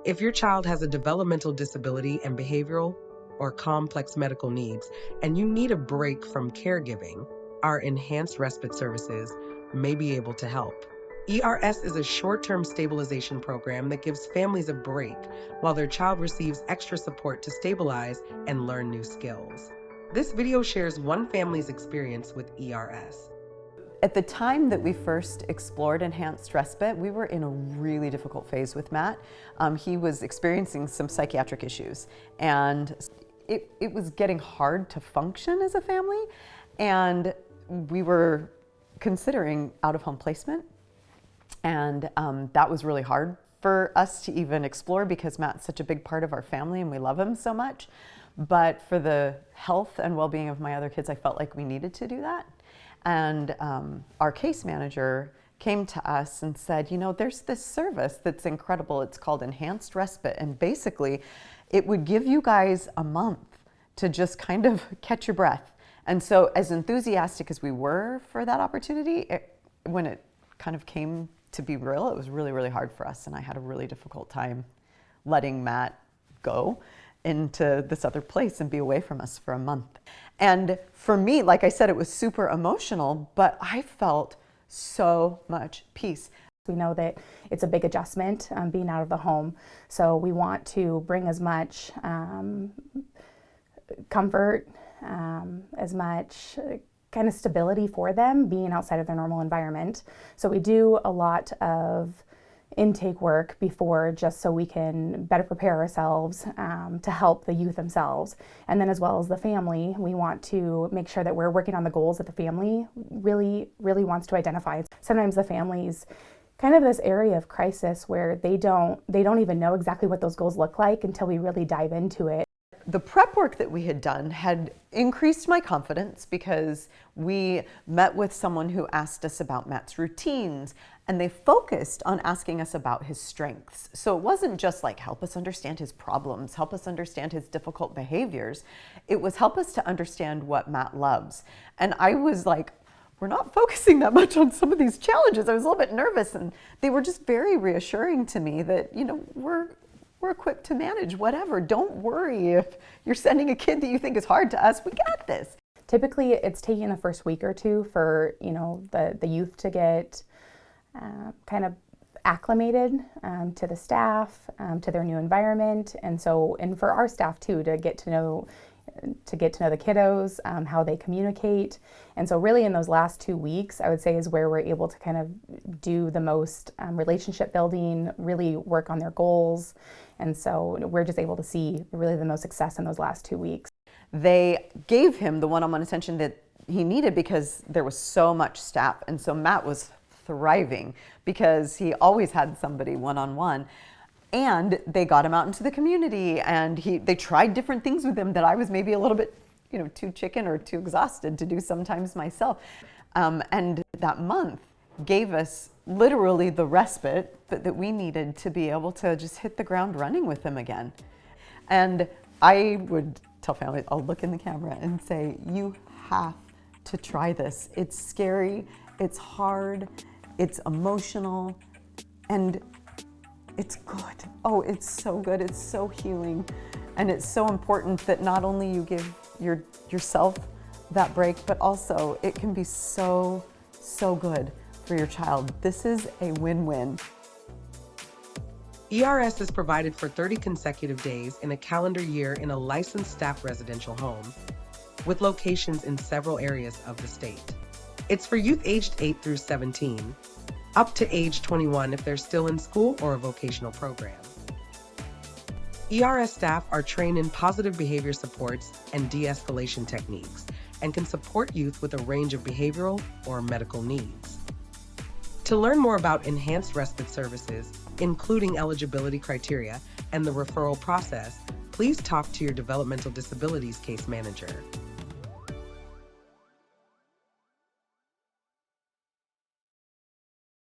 If your child has a developmental disability and behavioral or complex medical needs, and you need a break from caregiving, our enhanced respite services may be able to help. ERS is a short-term stabilization program that gives families a break while their child receives extra support to stabilize and learn new skills. This video shares one family's experience with ERS. At the time that we first explored enhanced respite, we were in a really difficult phase with Matt. He was experiencing some psychiatric issues, and it was getting hard to function as a family, and we were considering out-of-home placement, and that was really hard for us to even explore because Matt's such a big part of our family and we love him so much. But for the health and well-being of my other kids, I felt like we needed to do that. And our case manager came to us and said, you know, there's this service that's incredible. It's called Enhanced Respite. And basically, it would give you guys a month to just kind of catch your breath. And so as enthusiastic as we were for that opportunity, when it kind of came to be real, it was really, really hard for us. And I had a really difficult time letting Matt go into this other place and be away from us for a month. And for me, like I said, it was super emotional, but I felt so much peace. We know that it's a big adjustment being out of the home, so we want to bring as much comfort, as much kind of stability for them being outside of their normal environment. So we do a lot of intake work before, just so we can better prepare ourselves to help the youth themselves. And then as well as the family, we want to make sure that we're working on the goals that the family really wants to identify. Sometimes the families kind of this area of crisis where they don't even know exactly what those goals look like until we really dive into it. The prep work that we had done had increased my confidence because we met with someone who asked us about Matt's routines, and they focused on asking us about his strengths. So it wasn't just like help us understand his problems, help us understand his difficult behaviors. It was help us to understand what Matt loves. And I was like, we're not focusing that much on some of these challenges. I was a little bit nervous, and they were just very reassuring to me that, you know, we're equipped to manage whatever. Don't worry if you're sending a kid that you think is hard to us. We got this. Typically, it's taking the first week or two for, you know, the youth to get kind of acclimated to the staff, to their new environment, and for our staff too, to get to know the kiddos, how they communicate. And so really in those last 2 weeks, I would say, is where we're able to kind of do the most relationship building, really work on their goals. And so we're just able to see really the most success in those last 2 weeks. They gave him the one-on-one attention that he needed because there was so much staff. And so Matt was thriving because he always had somebody one-on-one. And they got him out into the community, and they tried different things with him that I was maybe a little bit, you know, too chicken or too exhausted to do sometimes myself. And that month gave us literally the respite that we needed to be able to just hit the ground running with him again. And I would tell families, I'll look in the camera and say, you have to try this. It's scary, it's hard, it's emotional, and it's good. Oh, it's so good. It's so healing. And it's so important that not only you give yourself that break, but also it can be so good for your child. This is a win-win. ERS is provided for 30 consecutive days in a calendar year in a licensed staff residential home with locations in several areas of the state. It's for youth aged 8 through 17, up to age 21 if they're still in school or a vocational program. ERS staff are trained in positive behavior supports and de-escalation techniques and can support youth with a range of behavioral or medical needs. To learn more about enhanced respite services, including eligibility criteria and the referral process, please talk to your developmental disabilities case manager.